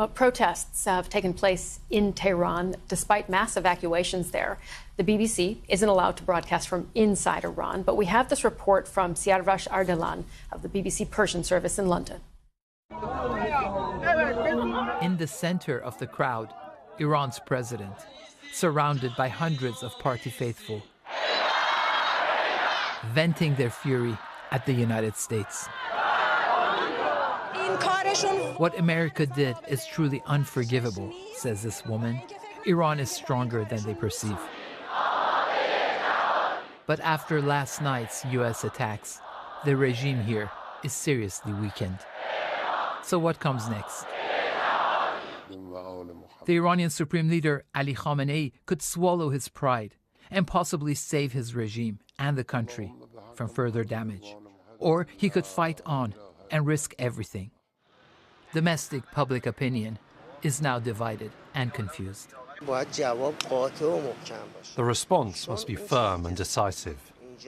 Protests have taken place in Tehran despite mass evacuations there. The BBC isn't allowed to broadcast from inside Iran, but we have this report from Siarvash Ardalan of the BBC Persian service in London. In the center of the crowd, Iran's president, surrounded by hundreds of party faithful, venting their fury at the United States. What America did is truly unforgivable, says this woman. Iran is stronger than they perceive. But after last night's U.S. attacks, the regime here is seriously weakened. So what comes next? The Iranian Supreme Leader Ali Khamenei could swallow his pride and possibly save his regime and the country from further damage. Or he could fight on and risk everything. Domestic public opinion is now divided and confused. The response must be firm and decisive.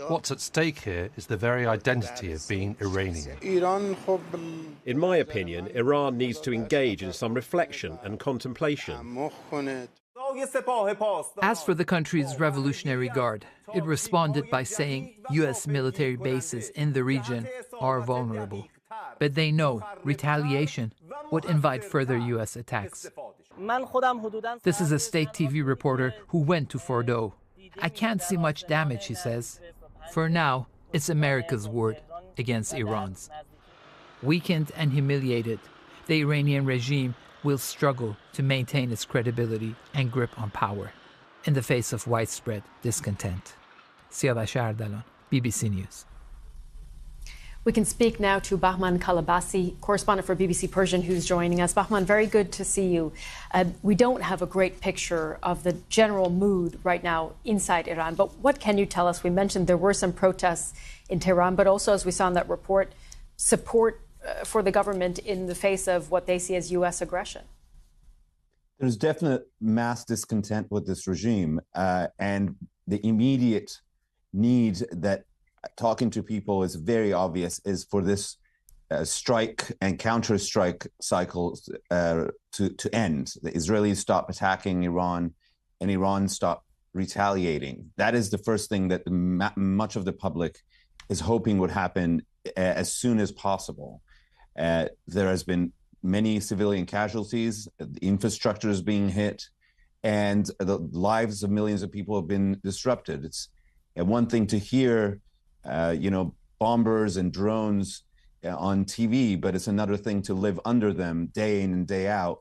What's at stake here is the very identity of being Iranian. In my opinion, Iran needs to engage in some reflection and contemplation. As for the country's Revolutionary Guard, it responded by saying U.S. military bases in the region are vulnerable. But they know retaliation would invite further U.S. attacks. This is a state TV reporter who went to Fordo. I can't see much damage, he says. For now, it's America's word against Iran's. Weakened and humiliated, the Iranian regime will struggle to maintain its credibility and grip on power in the face of widespread discontent. Siarvash Ardalan, BBC News. We can speak now to Bahman Kalabasi, correspondent for BBC Persian, who's joining us. Bahman, very good to see you. We don't have a great picture of the general mood right now inside Iran, but what can you tell us? We mentioned there were some protests in Tehran, but also, as we saw in that report, support for the government in the face of what they see as U.S. aggression. There's definite mass discontent with this regime, and the immediate need that talking to people is very obvious is for this strike and counter-strike cycle to end. The Israelis stop attacking Iran and Iran stop retaliating. That is the first thing that much of the public is hoping would happen as soon as possible. There has been many civilian casualties, the infrastructure is being hit, and the lives of millions of people have been disrupted. It's one thing to hear bombers and drones on TV, but it's another thing to live under them day in and day out